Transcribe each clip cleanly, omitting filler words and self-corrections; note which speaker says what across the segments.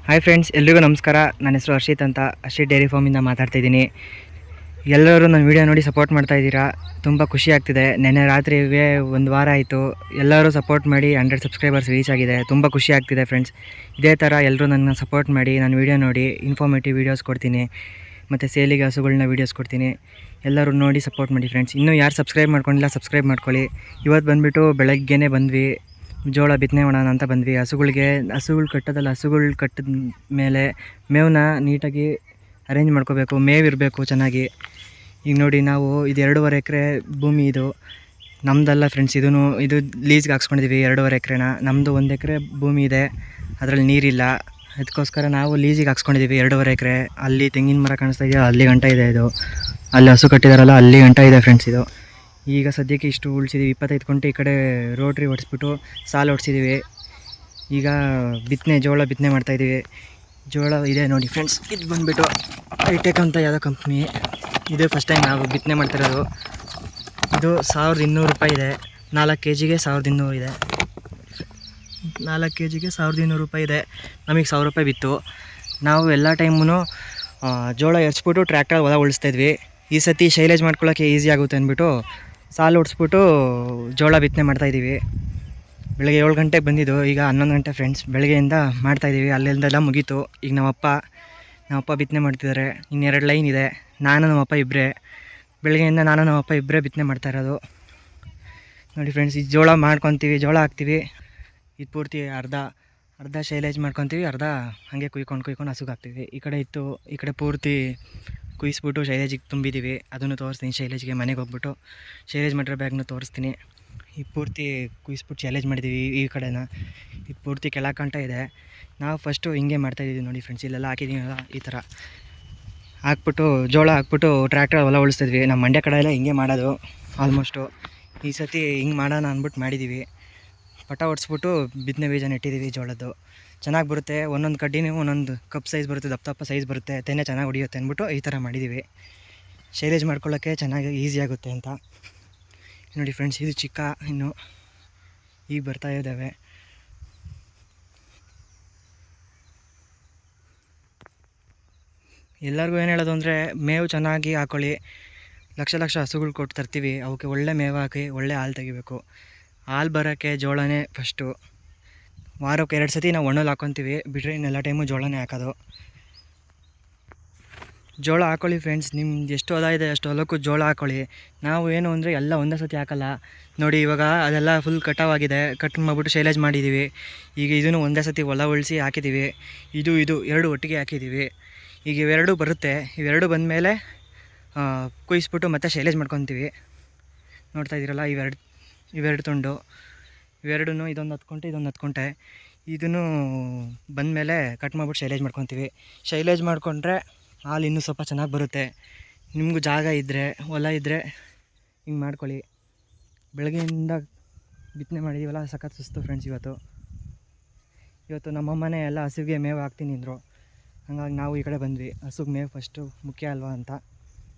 Speaker 1: Hi friends, ಎಲ್ರಿಗೂ ನಮಸ್ಕಾರ. ನನ್ನ ಹೆಸರು ಹರ್ಷಿತ್ ಅಂತ, ಹರ್ಷಿತ್ ಡೈರಿ ಫಾರ್ಮಿಂದ ಮಾತಾಡ್ತಾಯಿದ್ದೀನಿ. ಎಲ್ಲರೂ ನನ್ನ ವೀಡಿಯೋ ನೋಡಿ ಸಪೋರ್ಟ್ ಮಾಡ್ತಾಯಿದ್ದೀರಾ, ತುಂಬ ಖುಷಿ ಆಗ್ತಿದೆ. ನೆನ್ನೆ ರಾತ್ರಿಗೆ 1 ವಾರ ಆಯಿತು. ಎಲ್ಲರೂ ಸಪೋರ್ಟ್ ಮಾಡಿ 100 ಸಬ್ಸ್ಕ್ರೈಬರ್ಸ್ ರೀಚ್ ಆಗಿದೆ. ತುಂಬ ಖುಷಿ ಆಗ್ತಿದೆ ಫ್ರೆಂಡ್ಸ್. ಇದೇ ಥರ ಎಲ್ಲರೂ ನನ್ನ ಸಪೋರ್ಟ್ ಮಾಡಿ, ನನ್ನ ವೀಡಿಯೋ ನೋಡಿ ಇನ್ಫಾರ್ಮೇಟಿವ್ ವೀಡಿಯೋಸ್ ಕೊಡ್ತೀನಿ, ಮತ್ತು ಸೇಲಿಗೆ ಹಸುಗಳನ್ನ ವೀಡಿಯೋಸ್ ಕೊಡ್ತೀನಿ. ಎಲ್ಲರೂ ನೋಡಿ ಸಪೋರ್ಟ್ ಮಾಡಿ ಫ್ರೆಂಡ್ಸ್. ಇನ್ನೂ ಯಾರು ಸಬ್ಸ್ಕ್ರೈಬ್ ಮಾಡ್ಕೊಂಡಿಲ್ಲ ಸಬ್ಸ್ಕ್ರೈಬ್ ಮಾಡ್ಕೊಳ್ಳಿ. ಇವತ್ತು ಬಂದುಬಿಟ್ಟು ಬೆಳಗ್ಗೆನೇ ಬಂದ್ವಿ, ಜೋಳ ಬಿತ್ತನೆ ಮಾಡೋಣ ಅಂತ ಬಂದ್ವಿ. ಹಸುಗಳು ಕಟ್ಟಿದ ಮೇಲೆ ಮೇವನ್ನ ನೀಟಾಗಿ ಅರೇಂಜ್ ಮಾಡ್ಕೋಬೇಕು. ಮೇವು ಇರಬೇಕು ಚೆನ್ನಾಗಿ. ಈಗ ನೋಡಿ, ನಾವು ಇದು 2.5 ಎಕರೆ ಭೂಮಿ, ಇದು ನಮ್ಮದಲ್ಲ ಫ್ರೆಂಡ್ಸ್. ಇದು ಲೀಸ್ಗೆ ಹಾಕ್ಸ್ಕೊಂಡಿದ್ದೀವಿ 2.5 ಎಕರೆನ. ನಮ್ಮದು 1 ಎಕರೆ ಭೂಮಿ ಇದೆ, ಅದರಲ್ಲಿ ನೀರಿಲ್ಲ. ಅದಕ್ಕೋಸ್ಕರ ನಾವು ಲೀಸಿಗೆ ಹಾಕ್ಸ್ಕೊಂಡಿದ್ದೀವಿ 2.5 ಎಕರೆ. ಅಲ್ಲಿ ತೆಂಗಿನ ಮರ ಕಾಣಿಸ್ತಾ ಇದೆಯಾ, ಅಲ್ಲಿ ಗಂಟ ಇದೆ. ಇದು ಅಲ್ಲಿ ಹಸು ಕಟ್ಟಿದಾರಲ್ಲ, ಅಲ್ಲಿ ಗಂಟ ಇದೆ ಫ್ರೆಂಡ್ಸ್. ಇದು ಈಗ ಸದ್ಯಕ್ಕೆ ಇಷ್ಟು ಉಳಿಸಿದ್ದೀವಿ. 25 ಕುಂಟೆ ಈ ಕಡೆ ರೋಟ್ರಿ ಹೊಡಿಸ್ಬಿಟ್ಟು ಸಾಲು ಹೊಡ್ಸಿದ್ದೀವಿ. ಈಗ ಜೋಳ ಬಿತ್ತನೆ ಮಾಡ್ತಾಯಿದ್ದೀವಿ. ಜೋಳ ಇದೆ ನೋಡಿ ಫ್ರೆಂಡ್ಸ್. ಇದು ಬಂದುಬಿಟ್ಟು ಹೈಟೆಕ್ ಅಂತ ಯಾವುದೋ ಕಂಪ್ನಿ. ಇದು ಫಸ್ಟ್ ಟೈಮ್ ನಾವು ಬಿತ್ತನೆ ಮಾಡ್ತಿರೋದು. ಇದು 1200 ರೂಪಾಯಿ ಇದೆ. 4 kgಗೆ 1200 ಇದೆ. 4 kgಗೆ 1200 ರೂಪಾಯಿ ಇದೆ. ನಮಗೆ 1000 ರೂಪಾಯಿ ಬಿತ್ತು. ನಾವು ಎಲ್ಲ ಟೈಮೂ ಜೋಳ ಎರ್ಚ್ಬಿಟ್ಟು ಟ್ರ್ಯಾಕ್ಟರ್ ಹೊಲ ಉಳಿಸ್ತಾಯಿದ್ವಿ. ಈ ಸತಿ ಶೈಲೇಜ್ ಮಾಡ್ಕೊಳ್ಳೋಕ್ಕೆ ಈಸಿ ಆಗುತ್ತೆ ಅಂದ್ಬಿಟ್ಟು ಸಾಲು ಹೊಡ್ಸ್ಬಿಟ್ಟು ಜೋಳ ಬಿತ್ತನೆ ಮಾಡ್ತಾಯಿದ್ದೀವಿ. ಬೆಳಗ್ಗೆ 7 ಗಂಟೆಗೆ ಬಂದಿದ್ದು, ಈಗ 11 ಗಂಟೆ ಫ್ರೆಂಡ್ಸ್. ಬೆಳಗ್ಗೆಯಿಂದ ಮಾಡ್ತಾಯಿದ್ದೀವಿ. ಅಲ್ಲೆಲ್ಲ ಮುಗೀತು. ಈಗ ನಮ್ಮಪ್ಪ ಬಿತ್ತನೆ ಮಾಡ್ತಿದ್ದಾರೆ. ಇನ್ನೆರಡು ಲೈನ್ ಇದೆ. ನಮ್ಮಪ್ಪ ಇಬ್ಬರೇ ಬೆಳಗ್ಗೆಯಿಂದ ನಮ್ಮಪ್ಪ ಇಬ್ಬರೇ ಬಿತ್ತನೆ ಮಾಡ್ತಾ ಇರೋದು ನೋಡಿ ಫ್ರೆಂಡ್ಸ್. ಈ ಜೋಳ ಜೋಳ ಹಾಕ್ತೀವಿ. ಇದು ಪೂರ್ತಿ ಅರ್ಧ ಶೈಲೇಜ್ ಮಾಡ್ಕೊತೀವಿ, ಅರ್ಧ ಹಾಗೆ ಕುಯ್ಕೊಂಡು ಹಸುಗೆ ಹಾಕ್ತೀವಿ. ಈ ಕಡೆ ಪೂರ್ತಿ ಕುಯ್ಸ್ಬಿಟ್ಟು ಶೈಲೇಜಿಗೆ ತುಂಬಿದ್ದೀವಿ. ಅದನ್ನು ತೋರಿಸ್ತೀನಿ. ಶೈಲೇಜ್ಗೆ ಮನೆಗೆ ಹೋಗ್ಬಿಟ್ಟು ಶೈಲೇಜ್ ಮಾಡಿರೋ ಬ್ಯಾಗ್ನ ತೋರಿಸ್ತೀನಿ. ಈ ಪೂರ್ತಿ ಕುಯ್ಸ್ಬಿಟ್ಟು ಶೈಲೇಜ್ ಮಾಡಿದ್ದೀವಿ. ಈ ಕಡೆನ ಇದು ಪೂರ್ತಿ ಕೆಳಕಂಟ ಇದೆ. ನಾವು ಫಸ್ಟು ಹಿಂಗೆ ಮಾಡ್ತಾಯಿದ್ದೀವಿ ನೋಡಿ ಫ್ರೆಂಡ್ಸ್. ಇಲ್ಲೆಲ್ಲ ಹಾಕಿದ್ದೀವಲ್ಲ, ಈ ಥರ ಜೋಳ ಹಾಕ್ಬಿಟ್ಟು ಟ್ರ್ಯಾಕ್ಟರ್ ಹೊಲ ಉಳಿಸ್ತಿದ್ವಿ. ನಮ್ಮ ಮಂಡ್ಯ ಕಡೆ ಎಲ್ಲ ಹಿಂಗೆ ಮಾಡೋದು ಆಲ್ಮೋಸ್ಟು. ಈ ಸತಿ ಹಿಂಗೆ ಮಾಡೋಣ ಅಂದ್ಬಿಟ್ಟು ಮಾಡಿದ್ದೀವಿ. ಪಟ ಹೊಡ್ಸ್ಬಿಟ್ಟು ಬಿತ್ತನೆ ಬೀಜ ನೆಟ್ಟಿದ್ದೀವಿ. ಜೋಳದ್ದು ಚೆನ್ನಾಗಿ ಬರುತ್ತೆ. ಒಂದೊಂದು ಕಡ್ಡಿನೂ ಒಂದೊಂದು ಕಪ್ ಸೈಜ್ ಬರುತ್ತೆ, ದಪ್ಪ ಸೈಜ್ ಬರುತ್ತೆ. ತೆನೆ ಚೆನ್ನಾಗಿ ಹೊಡಿಯುತ್ತೆ ಅಂದ್ಬಿಟ್ಟು ಈ ಥರ ಮಾಡಿದ್ದೀವಿ. ಶೈಲೇಜ್ ಮಾಡ್ಕೊಳ್ಳೋಕ್ಕೆ ಚೆನ್ನಾಗಿ ಈಸಿ ಆಗುತ್ತೆ ಅಂತ ನೋಡಿ ಫ್ರೆಂಡ್ಸ್. ಇದು ಚಿಕ್ಕ ಇನ್ನು ಈಗ ಬರ್ತಾ ಇದ್ದಾವೆ. ಎಲ್ಲರಿಗೂ ಏನು ಹೇಳೋದು ಅಂದರೆ, ಮೇವು ಚೆನ್ನಾಗಿ ಹಾಕ್ಕೊಳ್ಳಿ. ಲಕ್ಷ ಹಸುಗಳು ಕೊಟ್ಟು ತರ್ತೀವಿ. ಅವಕ್ಕೆ ಒಳ್ಳೆ ಮೇವು ಹಾಕಿ ಒಳ್ಳೆ ಹಾಲು ತೆಗಿಬೇಕು. ಹಾಲು ಬರೋಕ್ಕೆ ಜೋಳನೇ ಫಸ್ಟು. ವಾರಕ್ಕೆ 2 ಸತಿ ನಾವು ಒಣ್ಣಲ್ಲಿ ಹಾಕ್ಕೊತೀವಿ. ಬಿಟ್ಟರೆ ಇನ್ನೆಲ್ಲ ಟೈಮು ಜೋಳನೇ ಹಾಕೋದು. ಜೋಳ ಹಾಕ್ಕೊಳ್ಳಿ ಫ್ರೆಂಡ್ಸ್. ನಿಮ್ದು ಎಷ್ಟು ಹೊಲ ಇದೆ ಅಷ್ಟು ಹೊಲಕ್ಕೂ ಜೋಳ ಹಾಕ್ಕೊಳ್ಳಿ. ನಾವು ಏನು ಅಂದರೆ ಎಲ್ಲ ಒಂದೇ ಸತಿ ಹಾಕಲ್ಲ ನೋಡಿ. ಇವಾಗ ಅದೆಲ್ಲ ಫುಲ್ ಕಟಾವಾಗಿದೆ. ಕಟ್ ಮಾಡಿಬಿಟ್ಟು ಶೈಲೇಜ್ ಮಾಡಿದ್ದೀವಿ. ಈಗ ಇದನ್ನು ಒಂದೇ ಸತಿ ಹೊಲ ಉಳಿಸಿ ಹಾಕಿದ್ದೀವಿ. ಇದು 2 ಒಟ್ಟಿಗೆ ಹಾಕಿದ್ದೀವಿ. ಈಗ ಇವೆರಡು ಬರುತ್ತೆ. ಇವೆರಡು ಬಂದಮೇಲೆ ಕುಯ್ಸ್ಬಿಟ್ಟು ಮತ್ತೆ ಶೈಲೇಜ್ ಮಾಡ್ಕೊತೀವಿ. ನೋಡ್ತಾ ಇದ್ದೀರಲ್ಲ, ಇವೆರಡು ತುಂಡು. ಇವೆರಡೂ ಇದೊಂದು 10 ಕುಂಟೆ, ಇದೊಂದು 10 ಕುಂಟೆ. ಇದನ್ನು ಬಂದಮೇಲೆ ಕಟ್ ಮಾಡಿಬಿಟ್ಟು ಶೈಲೇಜ್ ಮಾಡ್ಕೊತೀವಿ. ಶೈಲೇಜ್ ಮಾಡಿಕೊಂಡ್ರೆ ಹಾಲು ಇನ್ನೂ ಸ್ವಲ್ಪ ಚೆನ್ನಾಗಿ ಬರುತ್ತೆ. ನಿಮಗೂ ಜಾಗ ಇದ್ದರೆ, ಹೊಲ ಇದ್ದರೆ ಹಿಂಗೆ ಮಾಡ್ಕೊಳ್ಳಿ. ಬೆಳಗ್ಗೆಯಿಂದ ಬಿತ್ತನೆ ಮಾಡಿದ್ದೀವಲ್ಲ, ಸಖತ್ ಸುಸ್ತು ಫ್ರೆಂಡ್ಸ್. ಇವತ್ತು ನಮ್ಮಮ್ಮನೇ ಎಲ್ಲ ಹಸುವಿಗೆ ಮೇವು ಹಾಕ್ತೀನಿ ಅಂದರು. ಹಾಗಾಗಿ ನಾವು ಈ ಕಡೆ ಬಂದ್ವಿ. ಹಸುಗೆ ಮೇವು ಫಸ್ಟು ಮುಖ್ಯ ಅಲ್ವಾ ಅಂತ.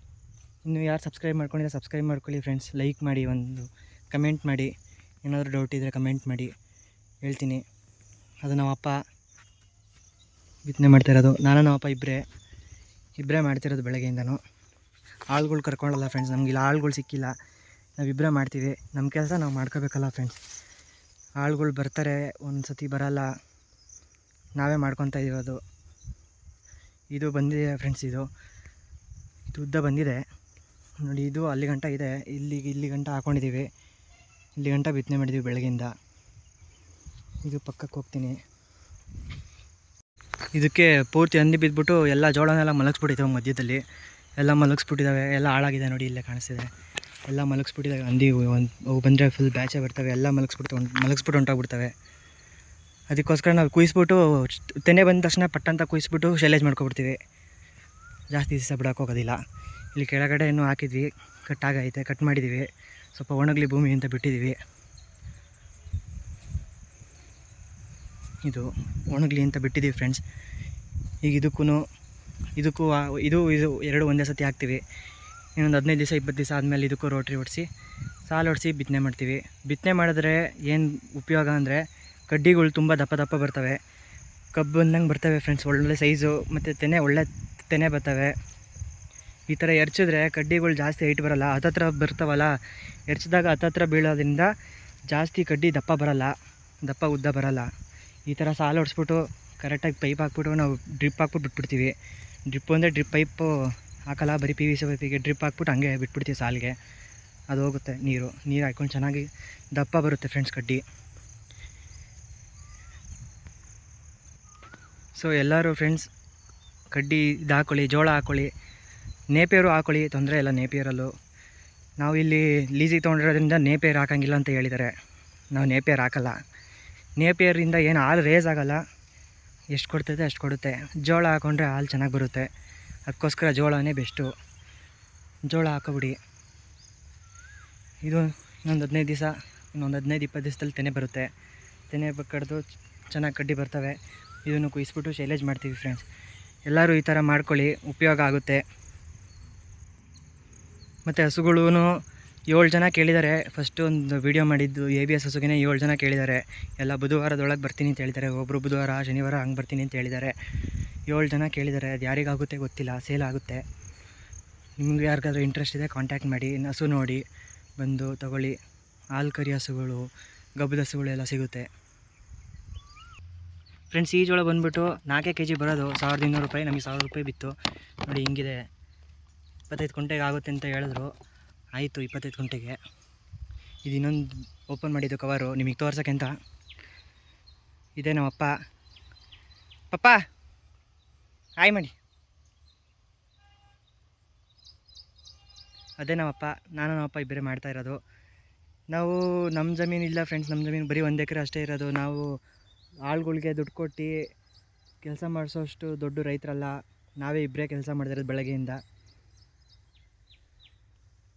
Speaker 1: ಇನ್ನು ಯಾರು ಸಬ್ಸ್ಕ್ರೈಬ್ ಮಾಡ್ಕೊಂಡಿಲ್ಲ ಸಬ್ಸ್ಕ್ರೈಬ್ ಮಾಡ್ಕೊಳ್ಳಿ ಫ್ರೆಂಡ್ಸ್. ಲೈಕ್ ಮಾಡಿ, ಒಂದು ಕಮೆಂಟ್ ಮಾಡಿ. ಏನಾದರೂ ಡೌಟ್ ಇದ್ದರೆ ಕಮೆಂಟ್ ಮಾಡಿ, ಹೇಳ್ತೀನಿ. ಅದು ನಮ್ಮಪ್ಪ ಬಿತ್ತನೆ ಮಾಡ್ತಾಯಿರೋದು. ನಮ್ಮಪ್ಪ ಇಬ್ಬರೇ ಮಾಡ್ತಿರೋದು ಬೆಳಗ್ಗೆಯಿಂದನೂ. ಆಳುಗಳು ಕರ್ಕೊಳ್ಳಲ್ಲ ಫ್ರೆಂಡ್ಸ್. ನಮಗಿಲ್ಲ, ಆಳುಗಳು ಸಿಕ್ಕಿಲ್ಲ. ನಾವಿಬ್ಬರೇ ಮಾಡ್ತೀವಿ. ನಮ್ಮ ಕೆಲಸ ನಾವು ಮಾಡ್ಕೋಬೇಕಲ್ಲ ಫ್ರೆಂಡ್ಸ್. ಆಳುಗಳು ಬರ್ತಾರೆ, ಒಂದು ಸತಿ ಬರೋಲ್ಲ. ನಾವೇ ಮಾಡ್ಕೊತಾ ಇರೋದು. ಇದು ಬಂದಿದೆ ಫ್ರೆಂಡ್ಸ್. ಇದು ಉದ್ದ ಬಂದಿದೆ ನೋಡಿ. ಇದು ಅಲ್ಲಿ ಗಂಟ ಇದೆ. ಇಲ್ಲಿ ಗಂಟ ಹಾಕ್ಕೊಂಡಿದ್ದೀವಿ. ಇಲ್ಲಿ ಗಂಟ ಬಿತ್ತನೆ ಮಾಡಿದ್ದೀವಿ ಬೆಳಗ್ಗೆಯಿಂದ. ಇದು ಪಕ್ಕಕ್ಕೆ ಹೋಗ್ತೀನಿ. ಇದಕ್ಕೆ ಪೂರ್ತಿ ಹಂದಿ ಬಿದ್ದುಬಿಟ್ಟು ಎಲ್ಲ ಜೋಳನೆಲ್ಲ ಮಲಗಿಸ್ಬಿಟ್ಟಿದ್ದಾವೆ. ಮಧ್ಯದಲ್ಲಿ ಎಲ್ಲ ಮಲಗಿಸ್ಬಿಟ್ಟಿದ್ದಾವೆ. ಎಲ್ಲ ಹಾಳಾಗಿದೆ ನೋಡಿ. ಇಲ್ಲೇ ಕಾಣಿಸ್ತಿದೆ. ಎಲ್ಲ ಮಲಗಿಸ್ಬಿಟ್ಟಿದ್ದಾವೆ ಹಂದಿ. ಅವು ಬಂದರೆ ಫುಲ್ ಬ್ಯಾಚೇ ಬರ್ತವೆ. ಎಲ್ಲ ಮಲಗಿಸ್ಬಿಟ್ಟು ಹೊಂಟೋಗ್ಬಿಡ್ತವೆ. ಅದಕ್ಕೋಸ್ಕರ ನಾವು ಕುಯ್ಸ್ಬಿಟ್ಟು ತೆನೆ ಬಂದ ತಕ್ಷಣ ಪಟ್ಟಂತ ಕುಯ್ಸ್ಬಿಟ್ಟು ಶೈಲೇಜ್ ಮಾಡ್ಕೊಬಿಡ್ತೀವಿ. ಜಾಸ್ತಿ ದಿವಸ ಬಿಡೋಕೆ ಹೋಗೋದಿಲ್ಲ. ಇಲ್ಲಿ ಕೆಳಗಡೆ ಇನ್ನೂ ಹಾಕಿದ್ವಿ, ಕಟ್ಟಾಗೈತೆ. ಕಟ್ ಮಾಡಿದ್ದೀವಿ. ಸ್ವಲ್ಪ ಒಣಗಲಿ ಭೂಮಿ ಅಂತ ಬಿಟ್ಟಿದ್ದೀವಿ. ಇದು ಒಣಗಲಿ ಅಂತ ಬಿಟ್ಟಿದ್ದೀವಿ ಫ್ರೆಂಡ್ಸ್. ಈಗ ಇದಕ್ಕೂ ಎರಡು ಒಂದೇ ಸತಿ ಹಾಕ್ತೀವಿ. ಇನ್ನೊಂದು 15 ದಿವಸ 20 ದಿವಸ ಆದಮೇಲೆ ಇದಕ್ಕೂ ರೋಟ್ರಿ ಹೊಡಿಸಿ ಸಾಲು ಹೊಡಿಸಿ ಬಿತ್ತನೆ ಮಾಡ್ತೀವಿ. ಬಿತ್ತನೆ ಮಾಡಿದ್ರೆ ಏನು ಉಪಯೋಗ ಅಂದರೆ, ಕಡ್ಡಿಗಳು ತುಂಬ ದಪ್ಪ ಬರ್ತವೆ. ಕಬ್ಬು ಬಂದಂಗೆ ಬರ್ತವೆ ಫ್ರೆಂಡ್ಸ್, ಒಳ್ಳೊಳ್ಳೆ ಸೈಜು ಮತ್ತು ಒಳ್ಳೆ ತೆನೆ ಬರ್ತವೆ. ಈ ಥರ ಎರ್ಚಿದ್ರೆ ಕಡ್ಡಿಗಳು ಜಾಸ್ತಿ ಹೈಟ್ ಬರೋಲ್ಲ, ಹತ್ತತ್ರ ಬರ್ತಾವಲ್ಲ, ಎರ್ಚಿದಾಗ ಹತ್ತತ್ರ ಬೀಳೋದ್ರಿಂದ ಜಾಸ್ತಿ ಕಡ್ಡಿ ದಪ್ಪ ಬರೋಲ್ಲ, ದಪ್ಪ ಉದ್ದ ಬರೋಲ್ಲ. ಈ ಥರ ಸಾಲು ಹೊಡ್ಸ್ಬಿಟ್ಟು ಕರೆಕ್ಟಾಗಿ ಪೈಪ್ ಹಾಕ್ಬಿಟ್ಟು ನಾವು ಡ್ರಿಪ್ ಹಾಕ್ಬಿಟ್ಟು ಬಿಟ್ಬಿಡ್ತೀವಿ. ಡ್ರಿಪ್ಪು ಅಂದರೆ ಡ್ರಿಪ್ ಪೈಪು ಹಾಕಲ್ಲ, ಬರೀ PVC ಪೈಪಿಗೆ ಡ್ರಿಪ್ ಹಾಕ್ಬಿಟ್ಟು ಹಂಗೆ ಬಿಟ್ಬಿಡ್ತೀವಿ ಸಾಲಿಗೆ. ಅದು ಹೋಗುತ್ತೆ ನೀರು ಹಾಕ್ಕೊಂಡು ಚೆನ್ನಾಗಿ ದಪ್ಪ ಬರುತ್ತೆ ಫ್ರೆಂಡ್ಸ್ ಕಡ್ಡಿ. ಸೊ ಎಲ್ಲರೂ ಫ್ರೆಂಡ್ಸ್ ಕಡ್ಡಿ ಇದು ಹಾಕ್ಕೊಳ್ಳಿ, ಜೋಳ ಹಾಕ್ಕೊಳ್ಳಿ, ನೇಪಿಯರು ಹಾಕ್ಕೊಳ್ಳಿ, ತೊಂದರೆ ಇಲ್ಲ ನೇಪಿಯರಲ್ಲೂ. ನಾವು ಇಲ್ಲಿ ಲೀಸಿಗೆ ತೊಗೊಂಡಿರೋದ್ರಿಂದ ನೇಪಿಯರ್ ಹಾಕೋಂಗಿಲ್ಲ ಅಂತ ಹೇಳಿದ್ದಾರೆ. ನಾವು ನೇಪಿಯರ್ ಹಾಕಲ್ಲ. ನೇಪಿಯರಿಂದ ಏನು ಹಾಲು ರೇಸ್ ಆಗೋಲ್ಲ, ಎಷ್ಟು ಕೊಡ್ತೈತೆ ಅಷ್ಟು ಕೊಡುತ್ತೆ. ಜೋಳ ಹಾಕ್ಕೊಂಡ್ರೆ ಹಾಲು ಚೆನ್ನಾಗಿ ಬರುತ್ತೆ, ಅದಕ್ಕೋಸ್ಕರ ಜೋಳನೇ ಬೆಸ್ಟು. ಜೋಳ ಹಾಕೋಬಿಡಿ. ಇದು ಇನ್ನೊಂದು 15 ದಿವಸ, ಇನ್ನೊಂದು 15-20 ದಿವಸದಲ್ಲಿ ತೆನೆ ಬರುತ್ತೆ. ತೆನೆ ಕಡ್ದು ಚೆನ್ನಾಗಿ ಕಡ್ಡಿ ಬರ್ತವೆ. ಇದನ್ನು ಕುಯ್ಸ್ಬಿಟ್ಟು ಶೈಲೇಜ್ ಮಾಡ್ತೀವಿ ಫ್ರೆಂಡ್ಸ್. ಎಲ್ಲರೂ ಈ ಥರ ಮಾಡ್ಕೊಳ್ಳಿ, ಉಪಯೋಗ ಆಗುತ್ತೆ. ಮತ್ತು ಹಸುಗಳೂ 7 ಜನ ಕೇಳಿದ್ದಾರೆ. ಫಸ್ಟು ಒಂದು ವೀಡಿಯೋ ಮಾಡಿದ್ದು ABS ಹಸುಗೆ 7 ಜನ ಕೇಳಿದ್ದಾರೆ. ಎಲ್ಲ ಬುಧವಾರದೊಳಗೆ ಬರ್ತೀನಿ ಅಂತ ಹೇಳಿದ್ದಾರೆ. ಒಬ್ಬರು ಬುಧವಾರ ಶನಿವಾರ ಹಂಗೆ ಬರ್ತೀನಿ ಅಂತ ಹೇಳಿದ್ದಾರೆ. 7 ಜನ ಕೇಳಿದ್ದಾರೆ. ಅದು ಯಾರಿಗಾಗುತ್ತೆ ಗೊತ್ತಿಲ್ಲ, ಸೇಲ್ ಆಗುತ್ತೆ. ನಿಮ್ಗೆ ಯಾರಿಗಾದ್ರೂ ಇಂಟ್ರೆಸ್ಟ್ ಇದೆ ಕಾಂಟ್ಯಾಕ್ಟ್ ಮಾಡಿ, ಹಸು ನೋಡಿ ಬಂದು ತಗೊಳ್ಳಿ. ಹಾಲು ಕರಿ ಹಸುಗಳು, ಗಬ್ಬದ ಹಸುಗಳು ಎಲ್ಲ ಸಿಗುತ್ತೆ ಫ್ರೆಂಡ್ಸ್. ಈ ಜೋಳ ಬಂದುಬಿಟ್ಟು 4 kg ಬರೋದು 1200 ರೂಪಾಯಿ, ನಮಗೆ 1000 ರೂಪಾಯಿ ಬಿತ್ತು ನೋಡಿ. ಹಿಂಗಿದೆ, 25 ಕುಂಟೆಗೆ ಆಗುತ್ತೆ ಅಂತ ಹೇಳಿದ್ರು. ಆಯಿತು 25 ಕುಂಟೆಗೆ. ಇದು ಇನ್ನೊಂದು ಓಪನ್ ಮಾಡಿದ್ದು ಕವರು ನಿಮಗೆ ತೋರ್ಸೋಕ್ಕೆ ಅಂತ. ಇದೇ ನಮ್ಮಪ್ಪ. ಪಪ್ಪ ಹಾಯ್ ಮಾಡಿ. ಅದೇ ನಮ್ಮಪ್ಪ, ನಾನು ನಮ್ಮಪ್ಪ ಇಬ್ಬರೇ ಮಾಡ್ತಾಯಿರೋದು. ನಾವು ನಮ್ಮ ಜಮೀನು ಇಲ್ಲ ಫ್ರೆಂಡ್ಸ್, ನಮ್ಮ ಜಮೀನು ಬರೀ 1 ಎಕರೆ ಅಷ್ಟೇ ಇರೋದು. ನಾವು ಆಳುಗಳಿಗೆ ದುಡ್ಡು ಕೊಟ್ಟು ಕೆಲಸ ಮಾಡಿಸೋಷ್ಟು ದೊಡ್ಡ ರೈತರಲ್ಲ. ನಾವೇ ಇಬ್ಬರೇ ಕೆಲಸ ಮಾಡ್ತಿರೋದು ಬೆಳಗ್ಗೆಯಿಂದ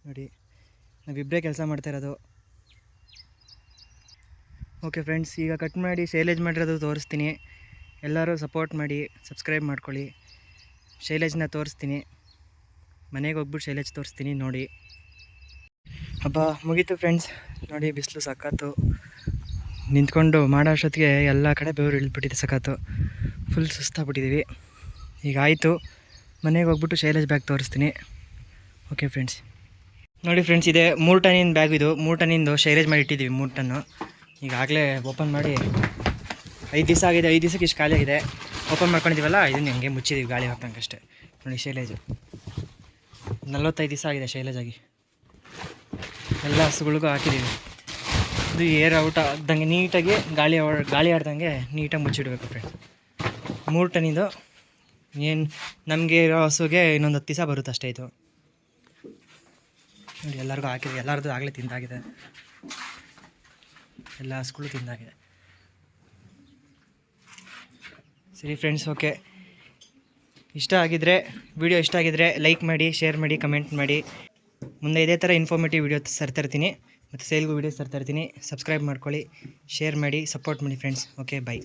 Speaker 1: ನೋಡಿ. ನಾವಿಬ್ಬರೇ ಕೆಲಸ ಮಾಡ್ತಾಯಿರೋದು. ಓಕೆ ಫ್ರೆಂಡ್ಸ್, ಈಗ ಕಟ್ ಮಾಡಿ ಶೈಲೇಜ್ ಮಾಡಿರೋದು ತೋರಿಸ್ತೀನಿ. ಎಲ್ಲರೂ ಸಪೋರ್ಟ್ ಮಾಡಿ, ಸಬ್ಸ್ಕ್ರೈಬ್ ಮಾಡ್ಕೊಳ್ಳಿ. ಶೈಲೇಜ್ನ ತೋರಿಸ್ತೀನಿ, ಮನೆಗೆ ಹೋಗ್ಬಿಟ್ಟು ಶೈಲೇಜ್ ತೋರಿಸ್ತೀನಿ ನೋಡಿ. ಹಬ್ಬ ಮುಗೀತು ಫ್ರೆಂಡ್ಸ್. ನೋಡಿ ಬಿಸಿಲು ಸಖತ್ತು, ನಿಂತ್ಕೊಂಡು ಮಾಡೋ ಅಷ್ಟೊತ್ತಿಗೆ ಎಲ್ಲ ಕಡೆ ಬೆವರು ಇಳಿದ್ಬಿಟ್ಟಿದೆ, ಸಖತ್ತು ಫುಲ್ ಸುಸ್ತಾಗ್ಬಿಟ್ಟಿದ್ದೀವಿ. ಈಗ ಆಯಿತು, ಮನೆಗೆ ಹೋಗ್ಬಿಟ್ಟು ಶೈಲೇಜ್ ಬ್ಯಾಗ್ ತೋರಿಸ್ತೀನಿ. ಓಕೆ ಫ್ರೆಂಡ್ಸ್, ನೋಡಿ ಫ್ರೆಂಡ್ಸ್, ಇದೆ 3 ಟನ್ನಿನ ಬ್ಯಾಗ್. ಇದು 3 ಟನ್ನಿಂದು ಶೈಲೇಜ್ ಮಾಡಿ ಇಟ್ಟಿದ್ದೀವಿ. 3 ಟನ್ನು ಈಗಾಗಲೇ ಓಪನ್ ಮಾಡಿ 5 ದಿವಸ ಆಗಿದೆ. 5 ದಿವಸಕ್ಕೆ ಇಷ್ಟು ಖಾಲಿ ಆಗಿದೆ. ಓಪನ್ ಮಾಡ್ಕೊಂಡಿದ್ದೀವಲ್ಲ, ಇದನ್ನು ಹಂಗೆ ಮುಚ್ಚಿದ್ದೀವಿ ಗಾಳಿ ಹಾಕೋಂಗಷ್ಟೇ. ನೋಡಿ ಶೈಲೇಜು 45 ದಿವಸ ಆಗಿದೆ ಶೈಲೇಜ್ ಆಗಿ. ಎಲ್ಲ ಹಸುಗಳಿಗೂ ಹಾಕಿದ್ದೀವಿ. ಇದು ಏರ್ ಔಟ್ ಆಗ್ದಂಗೆ ನೀಟಾಗಿ ಗಾಳಿ ಆಡ್ದಂಗೆ ನೀಟಾಗಿ ಮುಚ್ಚಿಡಬೇಕು ಫ್ರೆಂಡ್ಸ್. 3 ಟನ್ನಿದು ಏನು ನಮಗೆ ಇರೋ ಹಸುಗೆ ಇನ್ನೊಂದು 10 ದಿವಸ ಬರುತ್ತೆ ಅಷ್ಟೇ. ಇದು ನೋಡಿ ಎಲ್ಲರಿಗೂ ಹಾಕಿದೆ. ಎಲ್ಲರದ್ದು ಆಗಲೇ ತಿಂದಾಗಿದೆ, ಎಲ್ಲ ಹಸುಗಳು ತಿಂದಾಗಿದೆ. ಸರಿ ಫ್ರೆಂಡ್ಸ್, ಓಕೆ. ವಿಡಿಯೋ ಇಷ್ಟ ಆಗಿದ್ದರೆ ಲೈಕ್ ಮಾಡಿ, ಶೇರ್ ಮಾಡಿ, ಕಮೆಂಟ್ ಮಾಡಿ. ಮುಂದೆ ಇದೇ ಥರ ಇನ್ಫಾರ್ಮೇಟಿವ್ ವಿಡಿಯೋ ತರ್ತಾಯಿರ್ತೀನಿ, ಮತ್ತು ಸೇಲ್ಗೂ ವೀಡಿಯೋಸ್ ತರ್ತಾಯಿರ್ತೀನಿ. ಸಬ್ಸ್ಕ್ರೈಬ್ ಮಾಡ್ಕೊಳ್ಳಿ, ಶೇರ್ ಮಾಡಿ, ಸಪೋರ್ಟ್ ಮಾಡಿ ಫ್ರೆಂಡ್ಸ್. ಓಕೆ, ಬಾಯ್.